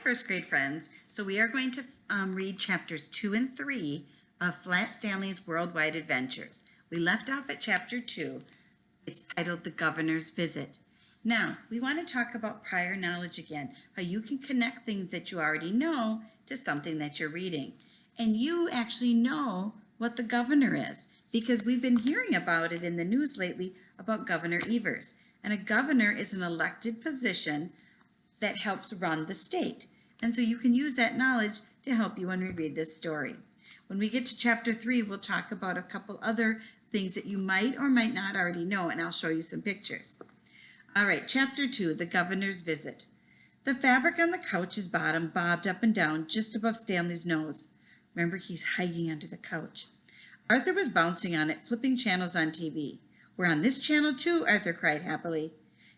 first grade friends. So we are going to read chapters 2 and 3 of Flat Stanley's Worldwide Adventures. We left off at chapter 2. It's titled The Governor's Visit. Now, we want to talk about prior knowledge again, how you can connect things that you already know to something that you're reading. And you actually know what the governor is, because we've been hearing about it in the news lately about Governor Evers. And a governor is an elected position that helps run the state. And so you can use that knowledge to help you when we read this story. When we get to chapter 3, we'll talk about a couple other things that you might or might not already know, and I'll show you some pictures. All right, chapter 2, the governor's visit. The fabric on the couch's bottom bobbed up and down just above Stanley's nose. Remember, he's hiding under the couch. Arthur was bouncing on it, flipping channels on TV. "We're on this channel too," Arthur cried happily.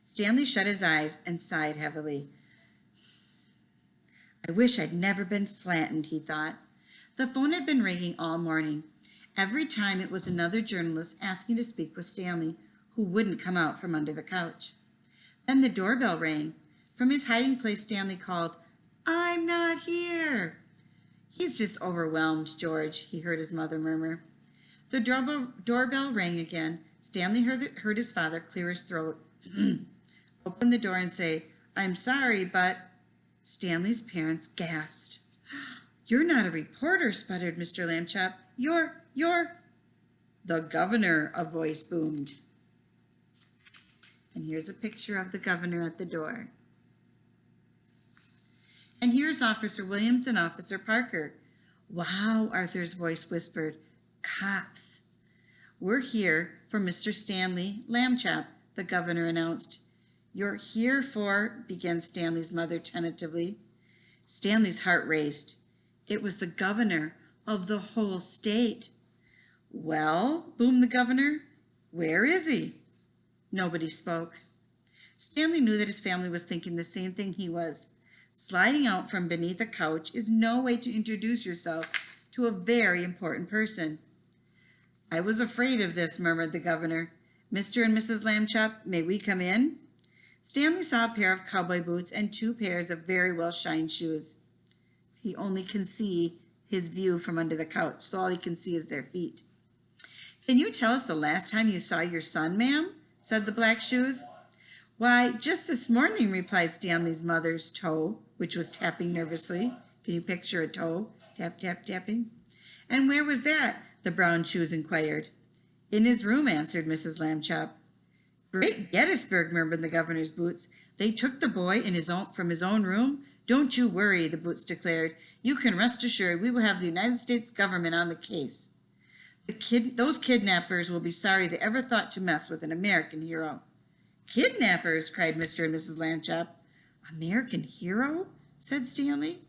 Stanley shut his eyes and sighed heavily. "I wish I'd never been flattened," he thought. The phone had been ringing all morning. Every time it was another journalist asking to speak with Stanley, who wouldn't come out from under the couch. Then the doorbell rang. From his hiding place, Stanley called, "I'm not here." "He's just overwhelmed, George," he heard his mother murmur. The doorbell rang again. Stanley heard his father clear his throat, open the door and say, "I'm sorry, but..." Stanley's parents gasped. "You're not a reporter," sputtered Mr. Lambchop. You're... "The governor," a voice boomed. And here's a picture of the governor at the door. And here's Officer Williams and Officer Parker. "Wow," Arthur's voice whispered. "Cops." "We're here for Mr. Stanley Lambchop," the governor announced. "You're here for..." began Stanley's mother tentatively. Stanley's heart raced. It was the governor of the whole state. "Well," boomed the governor, "where is he?" Nobody spoke. Stanley knew that his family was thinking the same thing he was. Sliding out from beneath a couch is no way to introduce yourself to a very important person. "I was afraid of this," murmured the governor. "Mr. and Mrs. Lambchop, may we come in?" Stanley saw a pair of cowboy boots and 2 pairs of very well-shined shoes. He only can see his view from under the couch, so all he can see is their feet. "Can you tell us the last time you saw your son, ma'am?" said the black shoes. "Why, just this morning," replied Stanley's mother's toe, which was tapping nervously. Can you picture a toe? Tap, tap, tapping. "And where was that?" the brown shoes inquired. "In his room," answered Mrs. Lambchop. "Great Gettysburg," murmured the governor's boots. "They took the boy from his own room?" "Don't you worry," the boots declared. "You can rest assured we will have the United States government on the case. Those kidnappers will be sorry they ever thought to mess with an American hero." "Kidnappers!" cried Mr. and Mrs. Lambchop. "American hero?" said Stanley.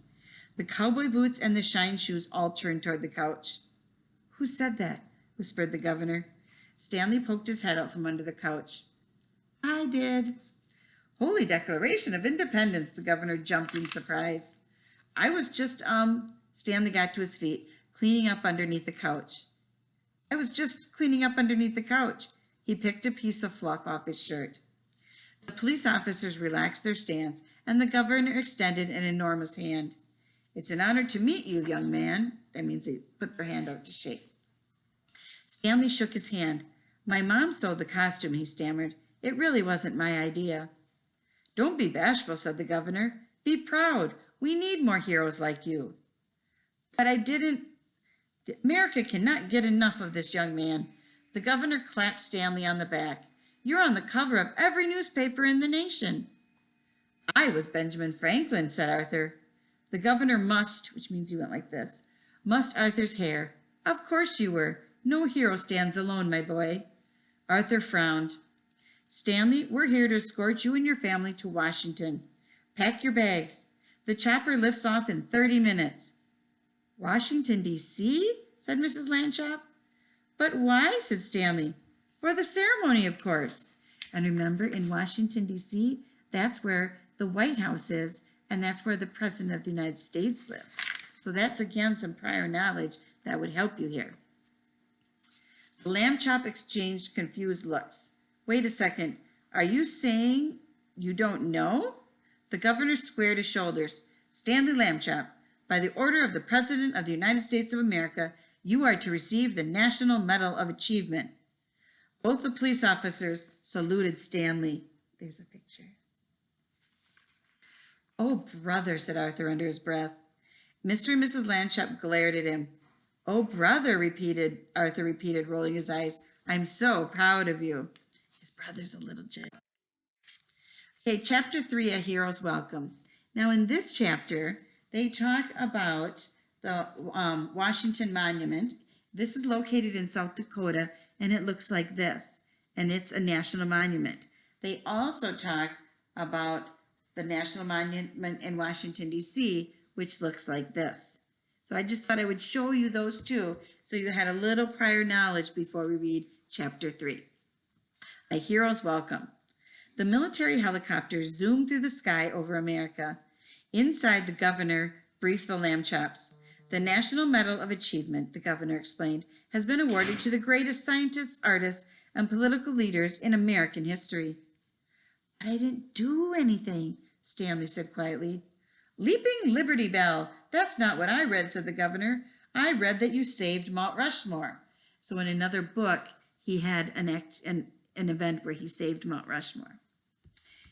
The cowboy boots and the shine shoes all turned toward the couch. "Who said that?" whispered the governor. Stanley poked his head out from under the couch. "I did." "Holy Declaration of Independence," the governor jumped in surprise. "I was just, Stanley got to his feet, cleaning up underneath the couch. "I was just cleaning up underneath the couch." He picked a piece of fluff off his shirt. The police officers relaxed their stance, and the governor extended an enormous hand. "It's an honor to meet you, young man." That means they put their hand out to shake. Stanley shook his hand. "My mom sewed the costume," he stammered. "It really wasn't my idea." "Don't be bashful," said the governor. "Be proud. We need more heroes like you." "But I didn't..." "America cannot get enough of this young man." The governor clapped Stanley on the back. "You're on the cover of every newspaper in the nation." "I was Benjamin Franklin," said Arthur. The governor mussed, which means he went like this, mussed Arthur's hair. "Of course you were. No hero stands alone, my boy." Arthur frowned. "Stanley, we're here to escort you and your family to Washington. Pack your bags. The chopper lifts off in 30 minutes. "Washington, D.C.?" said Mrs. Lambchop. "But why?" said Stanley. "For the ceremony, of course." And remember, in Washington, D.C., that's where the White House is, and that's where the President of the United States lives. So that's, again, some prior knowledge that would help you here. The Lambchop exchanged confused looks. "Wait a second. Are you saying you don't know?" The governor squared his shoulders. Stanley Lambchop, by the order of the President of the United States of America, you are to receive the National Medal of Achievement. Both the police officers saluted Stanley. There's a picture. Oh, brother, said Arthur under his breath. Mr. and Mrs. Lambchop glared at him. Oh, brother, Arthur repeated, rolling his eyes. I'm so proud of you. His brother's a little jealous. Okay, chapter 3, A Hero's Welcome. Now, in this chapter, they talk about the Washington Monument. This is located in South Dakota, and it looks like this, and it's a national monument. They also talk about the National Monument in Washington, D.C., which looks like this. So I just thought I would show you those two so you had a little prior knowledge before we read chapter 3. A Hero's Welcome. The military helicopters zoomed through the sky over America. Inside, the governor briefed the Lambchops. The National Medal of Achievement, the governor explained, has been awarded to the greatest scientists, artists, and political leaders in American history. But I didn't do anything, Stanley said quietly. Leaping Liberty Bell. That's not what I read, said the governor. I read that you saved Mount Rushmore. So in another book, he had an event where he saved Mount Rushmore.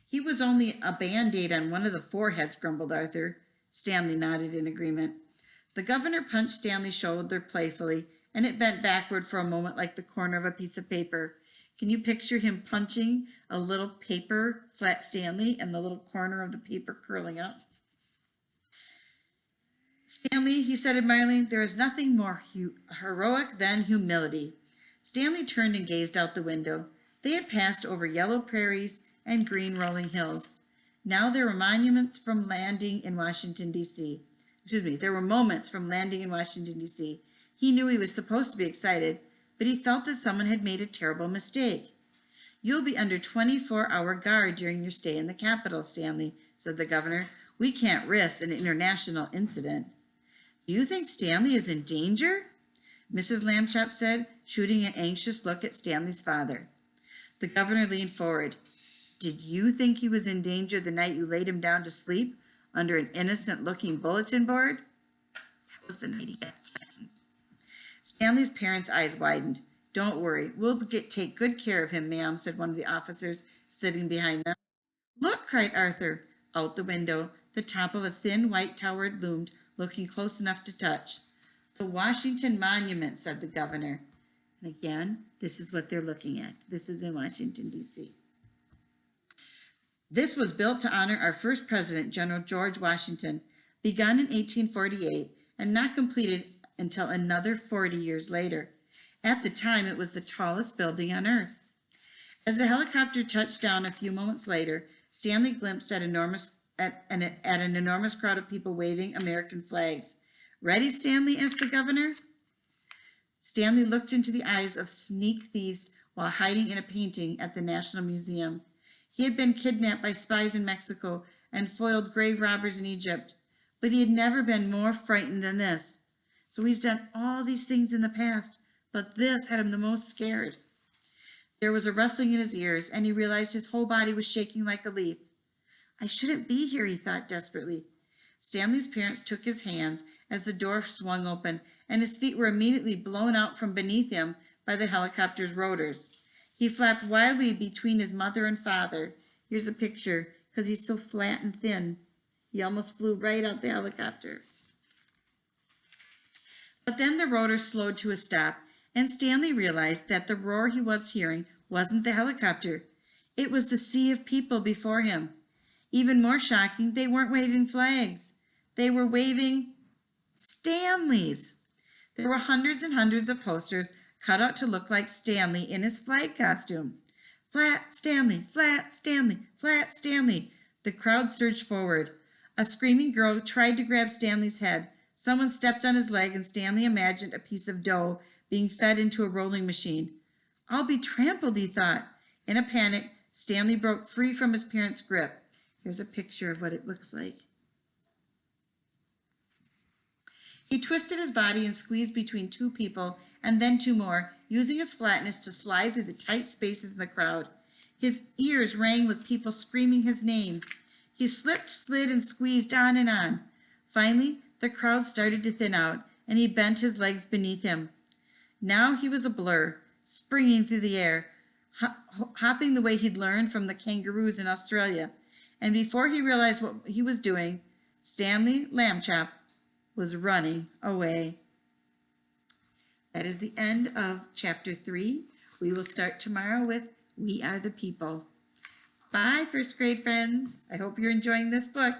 He was only a Band-Aid on one of the foreheads, grumbled Arthur. Stanley nodded in agreement. The governor punched Stanley's shoulder playfully, and it bent backward for a moment like the corner of a piece of paper. Can you picture him punching a little paper, flat Stanley, and the little corner of the paper curling up? Stanley, he said admiringly, there is nothing more heroic than humility. Stanley turned and gazed out the window. They had passed over yellow prairies and green rolling hills. Now there were moments from landing in Washington, D.C. There were moments from landing in Washington, D.C. He knew he was supposed to be excited, but he felt that someone had made a terrible mistake. You'll be under 24-hour guard during your stay in the Capitol, Stanley, said the governor. We can't risk an international incident. Do you think Stanley is in danger? Mrs. Lambchop said, shooting an anxious look at Stanley's father. The governor leaned forward. Did you think he was in danger the night you laid him down to sleep under an innocent-looking bulletin board? That was the night he got flattened. Stanley's parents' eyes widened. Don't worry, we'll take good care of him, ma'am, said one of the officers sitting behind them. Look, cried Arthur. Out the window, the top of a thin white tower loomed, looking close enough to touch. The Washington Monument, said the governor. And again, this is what they're looking at. This is in Washington, D.C. This was built to honor our first president, General George Washington, begun in 1848 and not completed until another 40 years later. At the time, it was the tallest building on Earth. As the helicopter touched down a few moments later, Stanley glimpsed an enormous crowd of people waving American flags. Ready, Stanley? Asked the governor. Stanley looked into the eyes of sneak thieves while hiding in a painting at the National Museum. He had been kidnapped by spies in Mexico and foiled grave robbers in Egypt, but he had never been more frightened than this. So he's done all these things in the past, but this had him the most scared. There was a rustling in his ears, and he realized his whole body was shaking like a leaf. I shouldn't be here, he thought desperately. Stanley's parents took his hands as the door swung open, and his feet were immediately blown out from beneath him by the helicopter's rotors. He flapped wildly between his mother and father. Here's a picture, because he's so flat and thin. He almost flew right out the helicopter. But then the rotor slowed to a stop, and Stanley realized that the roar he was hearing wasn't the helicopter. It was the sea of people before him. Even more shocking, they weren't waving flags. They were waving Stanleys. There were hundreds and hundreds of posters cut out to look like Stanley in his flag costume. Flat Stanley, flat Stanley, flat Stanley. The crowd surged forward. A screaming girl tried to grab Stanley's head. Someone stepped on his leg, and Stanley imagined a piece of dough being fed into a rolling machine. I'll be trampled, he thought. In a panic, Stanley broke free from his parents' grip. Here's a picture of what it looks like. He twisted his body and squeezed between two people and then two more, using his flatness to slide through the tight spaces in the crowd. His ears rang with people screaming his name. He slipped, slid, and squeezed on and on. Finally, the crowd started to thin out, and he bent his legs beneath him. Now he was a blur, springing through the air, hopping the way he'd learned from the kangaroos in Australia. And before he realized what he was doing, Stanley Lambchop was running away. That is the end of chapter 3. We will start tomorrow with We Are the People. Bye, first grade friends. I hope you're enjoying this book.